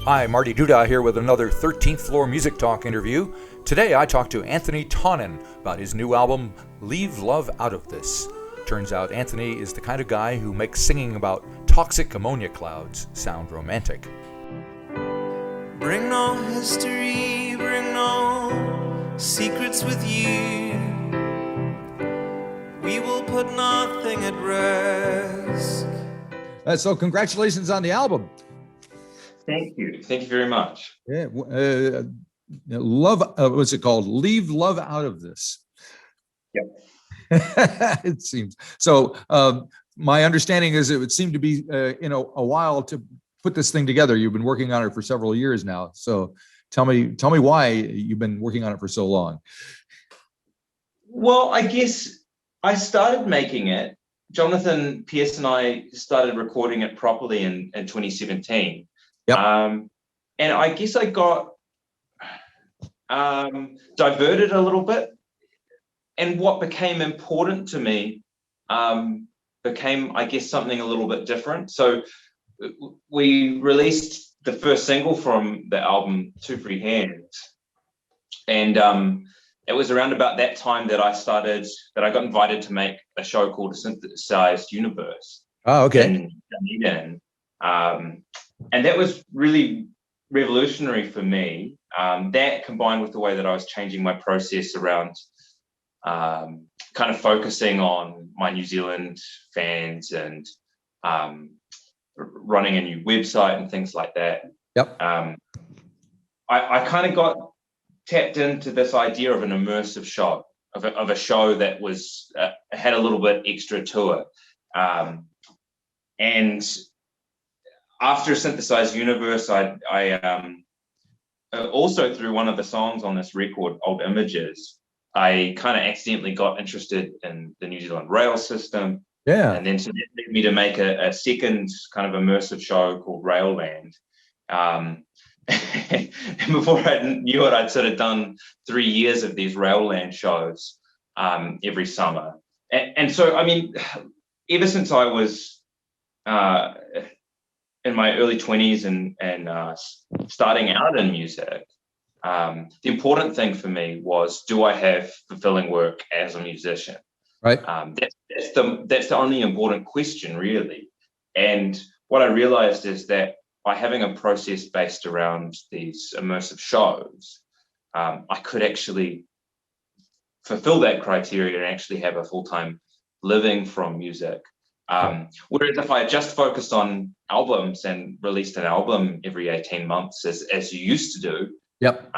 Hi, Marty Duda here with another 13th Floor Music Talk interview. Today I talked to Anthonie Tonnon about his new album, Leave Love Out of This. Turns out Anthonie is the kind of guy who makes singing about toxic ammonia clouds sound romantic. Bring no history, bring no secrets with you. We will put nothing at risk. So congratulations on the album. Thank you. Thank you very much. Yeah, love. What's it called? Leave love out of this. Yep. It seems so. My understanding is it would seem to be a while to put this thing together. You've been working on it for several years now. So tell me why you've been working on it for so long. Well, I guess I started making it. Jonathan Pierce and I started recording it properly in 2017. Yep. And I guess I got diverted a little bit. And what became important to me became, I guess, something a little bit different. So we released the first single from the album, Two Free Hands. And it was around about that time that I got invited to make a show called A Synthesized Universe. Oh, okay. In Dunedin. And that was really revolutionary for me. That combined with the way that I was changing my process around kind of focusing on my New Zealand fans and running a new website and things like that. Yep. I kind of got tapped into this idea of an immersive show, of a show that was had a little bit extra to it. And after Synthesized Universe, I also through one of the songs on this record, Old Images, I kind of accidentally got interested in the New Zealand rail system. Yeah. And then so that led me to make a second kind of immersive show called Railland. And before I knew it, I'd sort of done 3 years of these Railland shows every summer. And so, I mean, ever since I was in my early 20s and starting out in music, the important thing for me was, do I have fulfilling work as a musician? Right. That's the only important question, really. And what I realized is that by having a process based around these immersive shows, I could actually fulfill that criteria and actually have a full-time living from music. Whereas if I just focused on albums and released an album every 18 months, as you used to do, yep,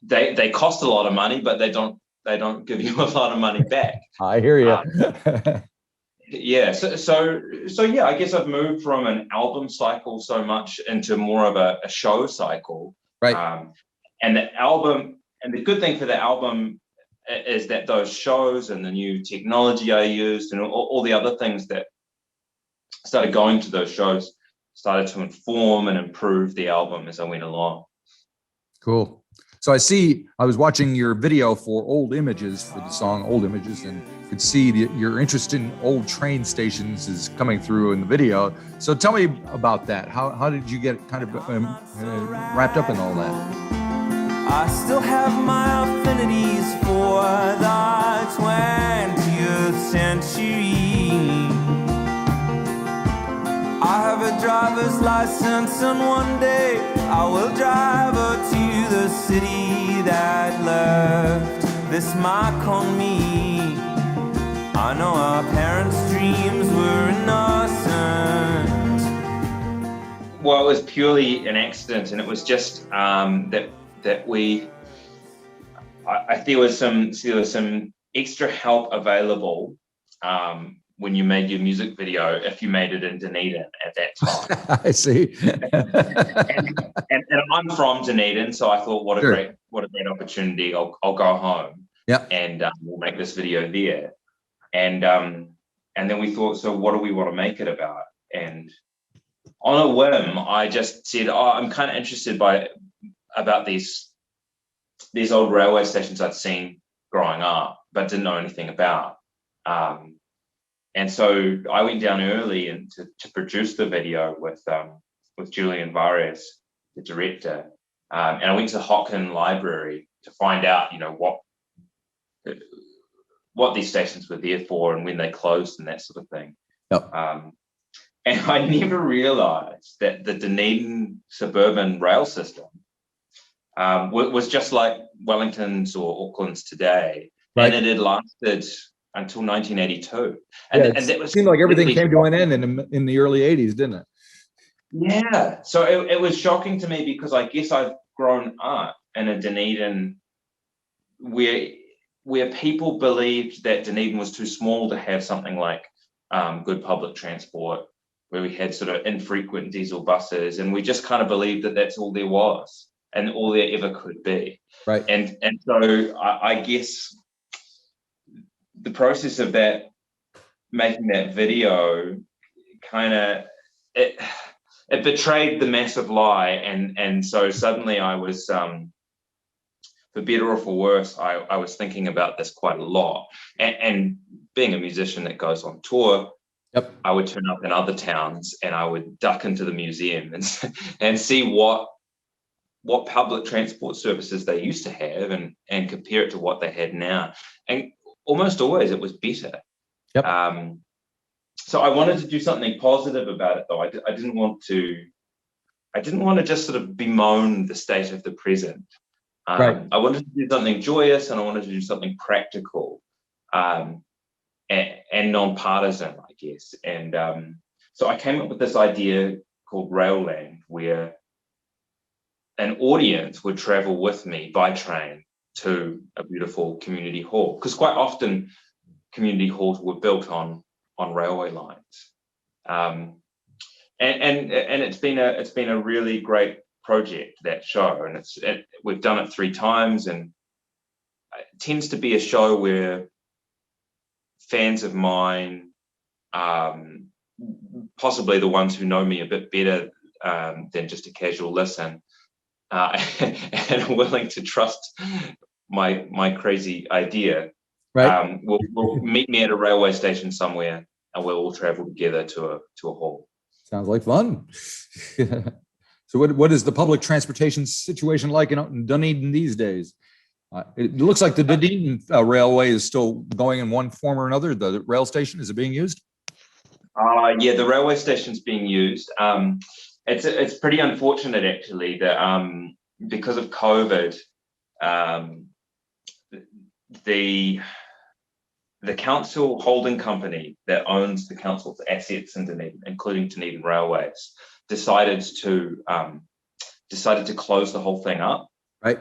they cost a lot of money, but they don't give you a lot of money back. I hear you. Yeah, so yeah, I guess I've moved from an album cycle so much into more of a show cycle. Right. And the good thing for the album is that those shows and the new technology I used and all the other things that started going to those shows started to inform and improve the album as I went along. Cool. So I was watching your video for Old Images, for the song Old Images, and could see your interest in old train stations is coming through in the video. So tell me about that. How did you get kind of wrapped up in all that? I still have my affinities for the 20th century. I have a driver's license, and one day I will drive her to the city that left this mark on me. I know our parents' dreams were innocent. Well, it was purely an accident, and it was just that we. I there was some extra help available when you made your music video, if you made it in Dunedin at that time. I see. and I'm from Dunedin, so I thought, what a Sure. great opportunity. I'll go home. Yeah. And we'll make this video there. And then we thought, so what do we want to make it about? And on a whim, I just said, I'm kind of interested about these old railway stations I'd seen growing up, but didn't know anything about. And so I went down early and to produce the video with Julian Vares, the director, and I went to the Hocken Library to find out, what these stations were there for and when they closed and that sort of thing. Yep. And I never realised that the Dunedin suburban rail system was just like Wellington's or Auckland's today, Right. and it had lasted until 1982. And that was seemed like everything came to an end in the early 80s, didn't it? Yeah. So it was shocking to me because I guess I've grown up in a Dunedin where people believed that Dunedin was too small to have something like good public transport, where we had sort of infrequent diesel buses, and we just kind of believed that that's all there was and all there ever could be. Right. And so I guess the process of that, making that video, kind of it betrayed the massive lie, and so suddenly I was, for better or for worse, I was thinking about this quite a lot. And being a musician that goes on tour, Yep. I would turn up in other towns and I would duck into the museum and see what public transport services they used to have and compare it to what they had now. And almost always it was better. Yep. So I wanted to do something positive about it, though. I didn't want to just sort of bemoan the state of the present. Right. I wanted to do something joyous, and I wanted to do something practical, and non-partisan, I guess. And so I came up with this idea called Railland, where an audience would travel with me by train to a beautiful community hall, because quite often community halls were built on railway lines, and it's been a really great project, that show, and we've done it 3 times, and it tends to be a show where fans of mine, possibly the ones who know me a bit better than just a casual listen, and are willing to trust my crazy idea, Right. will meet me at a railway station somewhere, and we'll all travel together to a hall. Sounds like fun. So what is the public transportation situation like in Dunedin these days? It looks like the Dunedin railway is still going in one form or another. The rail station, is it being used? Yeah, the railway station's being used. It's pretty unfortunate, actually, that because of COVID, the council holding company that owns the council's assets in Dunedin, including Dunedin Railways, decided to close the whole thing up. Right.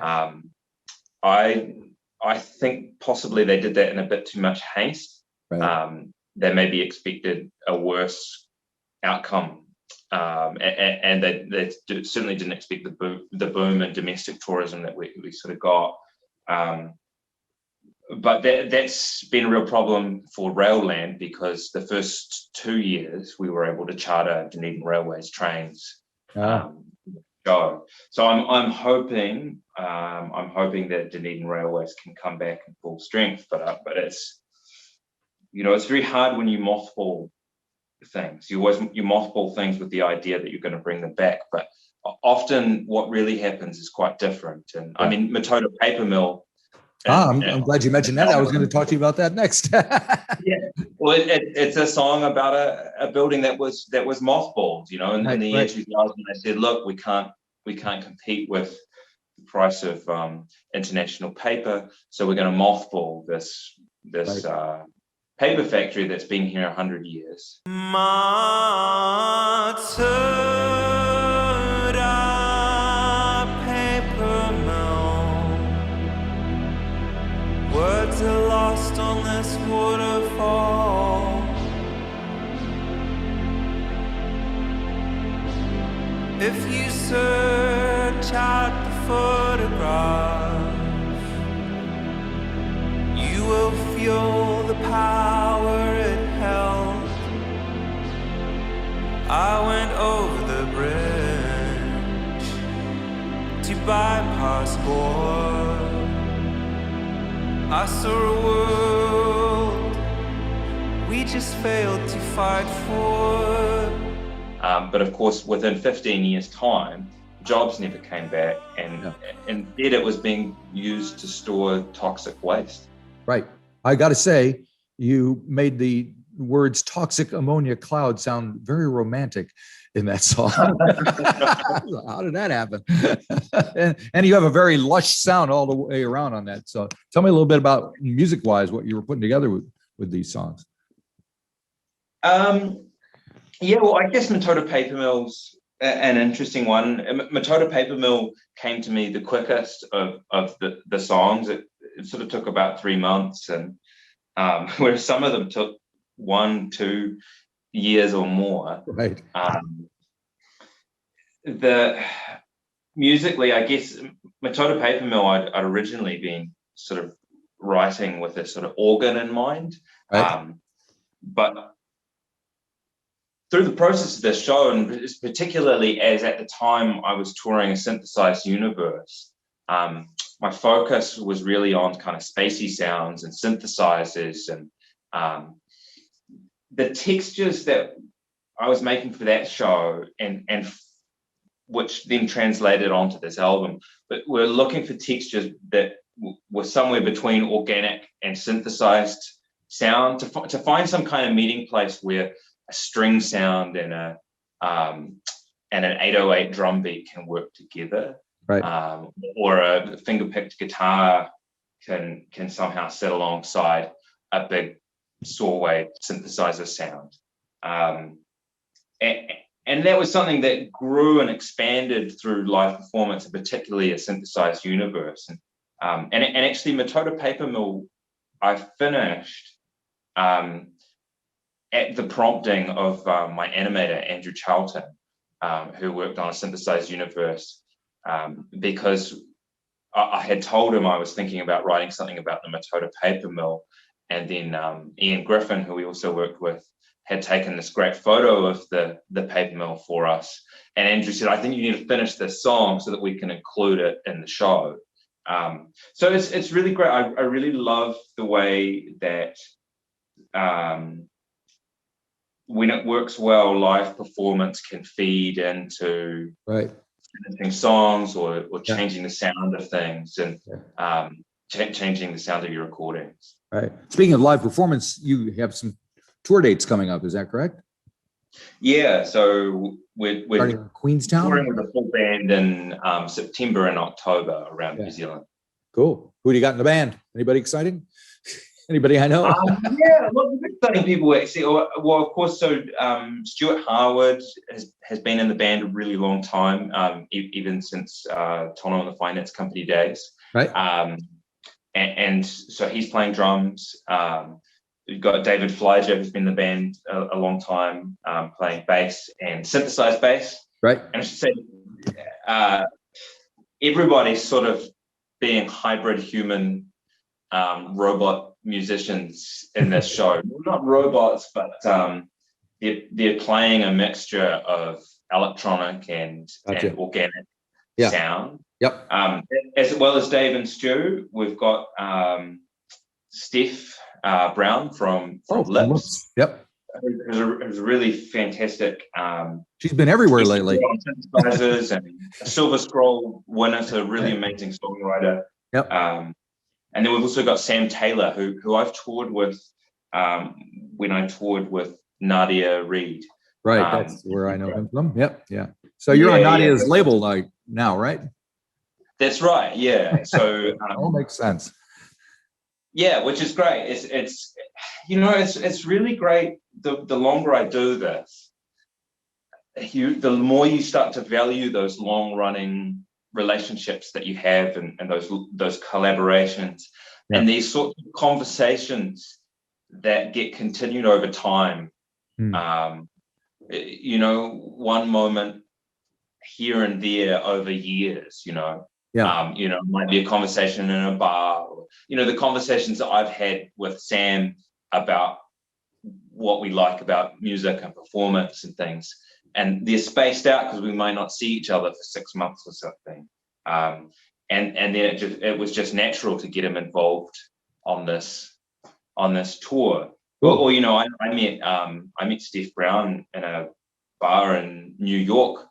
I think possibly they did that in a bit too much haste. Right. They maybe expected a worse outcome, and they certainly didn't expect the boom in domestic tourism that we sort of got. But that's been a real problem for Railland, because the first 2 years we were able to charter Dunedin Railways trains. Go. So I'm hoping that Dunedin Railways can come back in full strength, but it's very hard when you mothball things. You mothball things with the idea that you're going to bring them back, but often what really happens is quite different. And I mean, Matoda Paper Mill. I'm glad you mentioned that. I was going to talk to you about that next. Yeah, well, it's a song about a building that was mothballed. In the year 2000, they said, "Look, we can't compete with the price of international paper, so we're going to mothball this paper factory that's been here 100 years." Words are lost on this waterfall. If you search out the photograph, you will feel the power it held. I went over the bridge to bypass war. I saw a world we just failed to fight for. But of course, within 15 years' time, jobs never came back, and instead it was being used to store toxic waste. Right. I got to say, you made the words toxic ammonia cloud sound very romantic in that song. How did that happen? and you have a very lush sound all the way around on that. So tell me a little bit about music-wise what you were putting together with these songs. Yeah, well, I guess Matoda Paper Mill's an interesting one. Matoda Paper Mill came to me the quickest of the songs. It sort of took about 3 months, and whereas some of them took 1-2 years or more. Right. The musically, I guess Matoda Paper Mill, I'd originally been sort of writing with a sort of organ in mind, right. But through the process of this show, and particularly as at the time I was touring a synthesized universe, my focus was really on kind of spacey sounds and synthesizers, and the textures that I was making for that show, and which then translated onto this album. But we're looking for textures that were somewhere between organic and synthesized sound, to find some kind of meeting place where a string sound and an 808 drum beat can work together, right? Or a finger-picked guitar can somehow sit alongside a big saw wave synthesizer sound, and that was something that grew and expanded through live performance, and particularly a synthesized universe. And actually, Matoda Paper Mill, I finished at the prompting of my animator, Andrew Charlton, who worked on a synthesized universe, because I had told him I was thinking about writing something about the Matoda Paper Mill, and then Ian Griffin, who we also worked with, had taken this great photo of the paper mill for us. And Andrew said, I think you need to finish this song so that we can include it in the show. So it's really great. I really love the way that when it works well, live performance can feed into finishing songs or changing the sound of things, and changing the sound of your recordings. Right. Speaking of live performance, you have some tour dates coming up. Is that correct? Yeah. So we're starting in Queenstown, touring with a full band in September and October around New Zealand. Cool. Who do you got in the band? Anybody exciting? Anybody I know? Yeah, lots of exciting people actually. Well, of course, so Stuart Harwood has been in the band a really long time, even since Tonnon and the Finance Company days. Right. And so he's playing drums. We've got David Flyger, who's been in the band a long time, playing bass and synthesized bass. Right. And I should say, everybody's sort of being hybrid human robot musicians in this show. Not robots, but they're playing a mixture of electronic and organic sound. Yep. As well as Dave and Stu, we've got Steph Brown from Lips. Yep. Who's a really fantastic. She's been everywhere lately. Synthesizers and a Silver Scroll winner, so a really amazing songwriter. Yep. And then we've also got Sam Taylor, who I've toured with when I toured with Nadia Reid. Right, that's where I know him from. Yep, yeah. So you're on Nadia's label now, right? That's right. Yeah. So all makes sense. Yeah, which is great. It's it's really great. The longer I do this, the more you start to value those long running relationships that you have, and those collaborations, and these sorts of conversations that get continued over time. One moment here and there over years, it might be a conversation in a bar, or, the conversations that I've had with Sam about what we like about music and performance and things. And they're spaced out because we might not see each other for 6 months or something. And then it was just natural to get him involved on this tour. Cool. Or I met Steph Brown in a bar in New York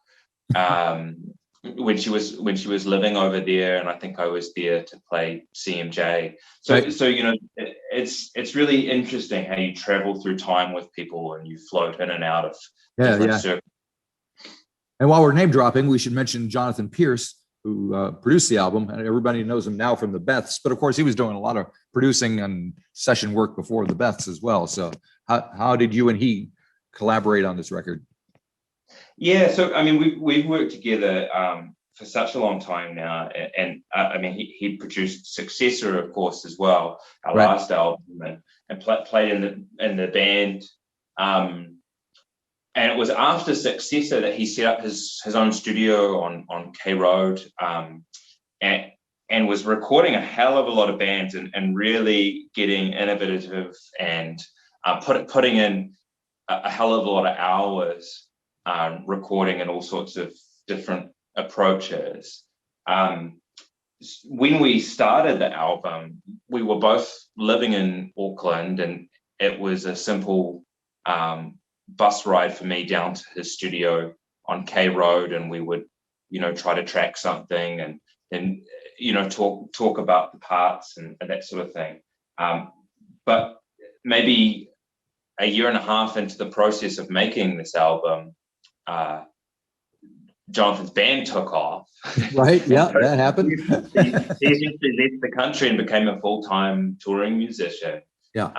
when she was living over there, and I think I was there to play CMJ. So Right. so it's really interesting how you travel through time with people and you float in and out of different circles. And while we're name dropping, we should mention Jonathan Pierce, who produced the album, and everybody knows him now from the Beths. But of course, he was doing a lot of producing and session work before the Beths as well. So how did you and he collaborate on this record? Yeah, so I mean, we've worked together for such a long time now, and I mean, he produced Successor, of course, as well, our last album, and played in the band. And it was after Successor that he set up his own studio on K Road, and was recording a hell of a lot of bands and really getting innovative and putting in a hell of a lot of hours recording and all sorts of different approaches. When we started the album, we were both living in Auckland, and it was a simple bus ride for me down to his studio on K Road, and we would, try to track something and then, talk about the parts and that sort of thing. But maybe a year and a half into the process of making this album, Jonathan's band took off. Right, yeah, that happened. he essentially left the country and became a full-time touring musician. Yeah.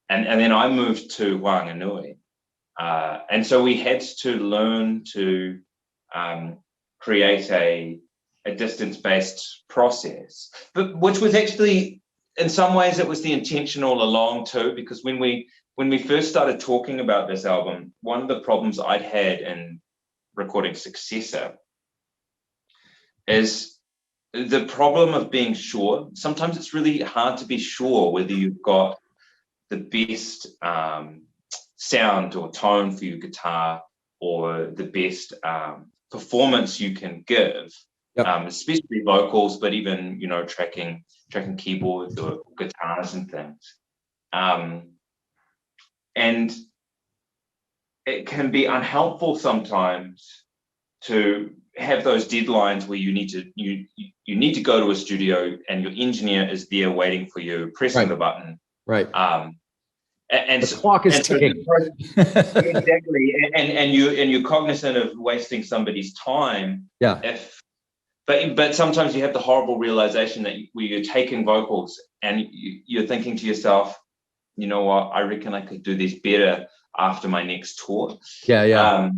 And then I moved to Whanganui. And so we had to learn to create a distance-based process, but which was actually, in some ways, it was the intention all along too, because when we first started talking about this album, one of the problems I'd had in recording Successor is the problem of being sure. Sometimes it's really hard to be sure whether you've got the best sound or tone for your guitar or the best performance you can give, especially vocals, but even tracking keyboards or guitars and things. And it can be unhelpful sometimes to have those deadlines where you need to go to a studio and your engineer is there waiting for you, pressing the button. Right. And the clock is ticking. Exactly. And you're cognizant of wasting somebody's time. Yeah. But sometimes you have the horrible realization that where you're taking vocals and you're thinking to yourself, you know what, I reckon I could do this better after my next tour. Yeah.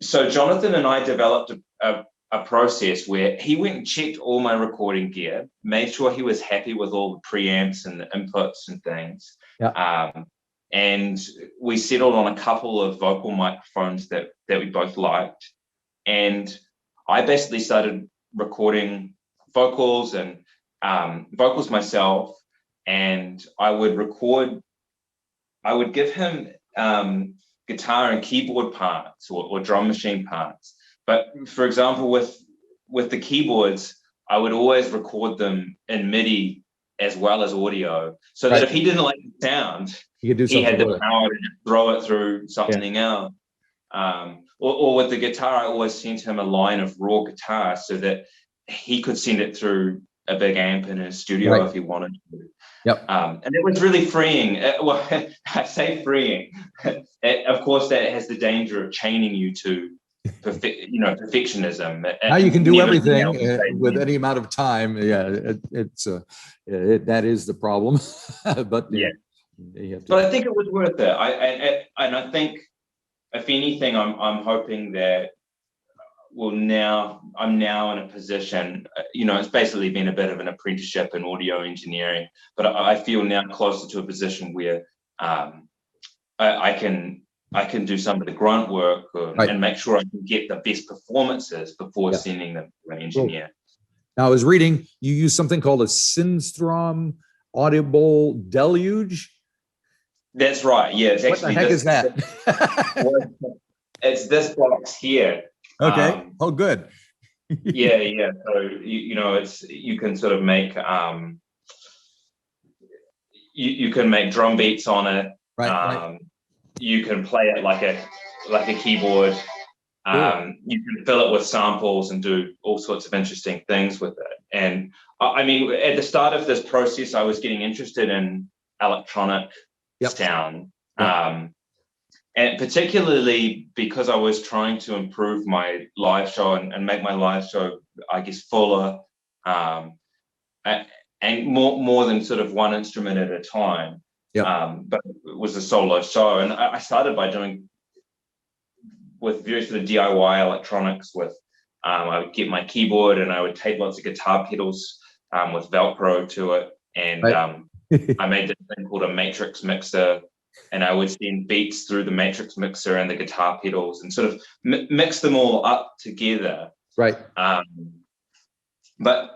So Jonathan and I developed a process where he went and checked all my recording gear, made sure he was happy with all the preamps and the inputs and things. Yeah. And we settled on a couple of vocal microphones that we both liked. And I basically started recording vocals and vocals myself. And I would give him guitar and keyboard parts or drum machine parts. But for example, with the keyboards, I would always record them in MIDI as well as audio, so that if he didn't like the sound, he had the power to throw it through something else. Or with the guitar, I always sent him a line of raw guitar so that he could send it through a big amp in his studio if he wanted to. Yep. And it was really freeing. Well, I say freeing. Of course, that has the danger of chaining you to perfectionism. Now you can do everything with any amount of time. Yeah, that is the problem. But but I think it was worth it. And I think, if anything, I'm hoping that I'm now in a position, it's basically been a bit of an apprenticeship in audio engineering, but I feel now closer to a position where I can do some of the grunt work and make sure I can get the best performances before sending them to an engineer. Cool. Now, I was reading, you use something called a Synthstrom audible deluge. That's right. Yeah. It's what the heck is that? It's this box here. Okay. Good. Yeah. So you can sort of make you can make drum beats on it. Right. You can play it like a keyboard. You can fill it with samples and do all sorts of interesting things with it. And I mean, at the start of this process, I was getting interested in electronic sound. And particularly because I was trying to improve my live show and make my live show, I guess, fuller, and more than sort of one instrument at a time. But it was a solo show. And I started by doing with various sort of DIY electronics with, I would get my keyboard and I would tape lots of guitar pedals with Velcro to it. And I made this thing called a matrix mixer, and I would send beats through the matrix mixer and the guitar pedals and sort of mix them all up together. Right. But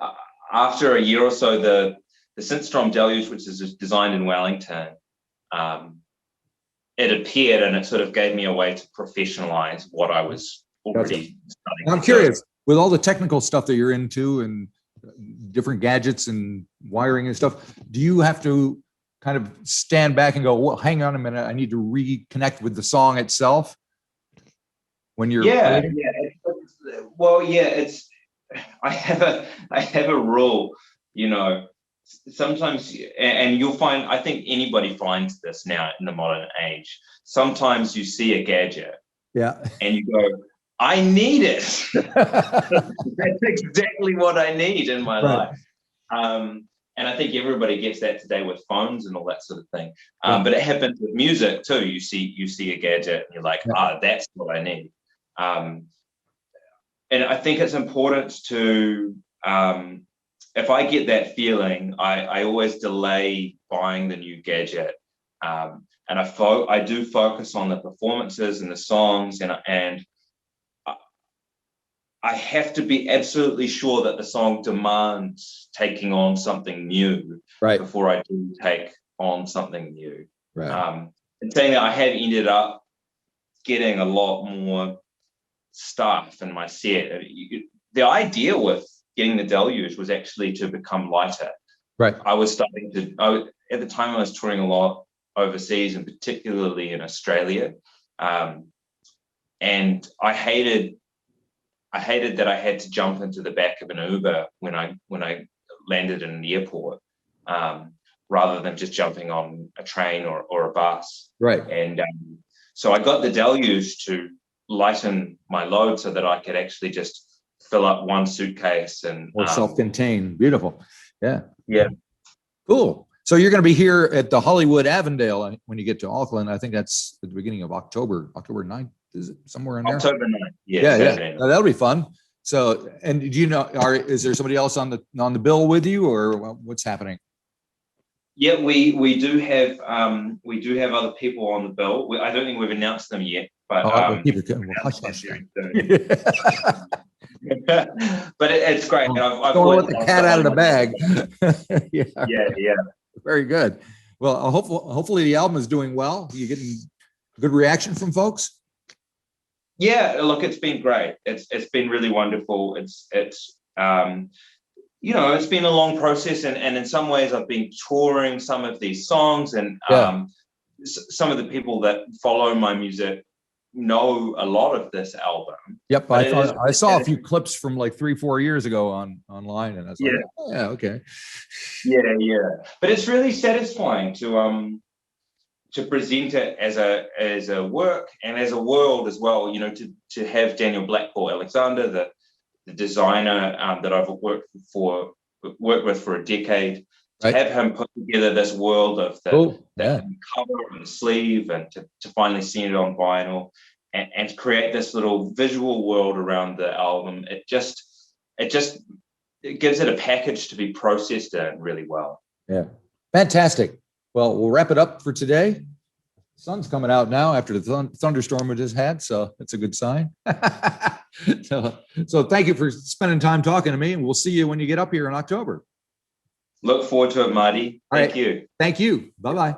after a year or so, the Synthstrom Deluge, which is designed in Wellington, it appeared, and it sort of gave me a way to professionalize what I was already studying. I'm curious, with all the technical stuff that you're into and different gadgets and wiring and stuff, do you have to kind of stand back and go, well, hang on a minute, I need to reconnect with the song itself when you're creating? I have a rule, sometimes, and you'll find, I think anybody finds this now in the modern age, sometimes you see a gadget and you go, I need it. That's exactly what I need in my life. And I think everybody gets that today with phones and all that sort of thing. But it happens with music too. You see a gadget and you're like, that's what I need. And I think it's important to, if I get that feeling, I always delay buying the new gadget. And I do focus on the performances and the songs, and I have to be absolutely sure that the song demands taking on something new before I do take on something new. And saying that, I have ended up getting a lot more stuff in my set. The idea with getting the Deluge was actually to become lighter. I was starting to, at the time I was touring a lot overseas, and particularly in Australia. And I hated that I had to jump into the back of an Uber when I landed in an airport, rather than just jumping on a train or a bus. And so I got the Deluge to lighten my load so that I could actually just fill up one suitcase and self-contained. Beautiful. Cool. So you're going to be here at the Hollywood Avondale when you get to Auckland. I think that's at the beginning of October 9th. Is it somewhere in there? October 9th. Yeah. No, that'll be fun. So, and do you know, is there somebody else on the bill with you, or what's happening? Yeah, we do have other people on the bill. I don't think we've announced them yet, but but it's great. I've don't let the cat out of the bag. Yeah. Very good. Well, hopefully the album is doing well. You getting good reaction from folks? Yeah, look, it's been great. It's been really wonderful. It's been a long process, and in some ways I've been touring some of these songs, and some of the people that follow my music know a lot of this album. I saw a few clips from like 3-4 years ago online, and I was like, okay. But it's really satisfying to present it as a work and as a world as well, to have Daniel Blackpool Alexander, the designer that I've worked with for a decade, to have him put together this world of the cover and the sleeve, and to finally see it on vinyl, and to create this little visual world around the album. It gives it a package to be processed in really well. Yeah. Fantastic. Well, we'll wrap it up for today. The sun's coming out now after the thunderstorm we just had, so it's a good sign. So thank you for spending time talking to me, and we'll see you when you get up here in October. Look forward to it, Marty. Thank you. Thank you. Bye-bye.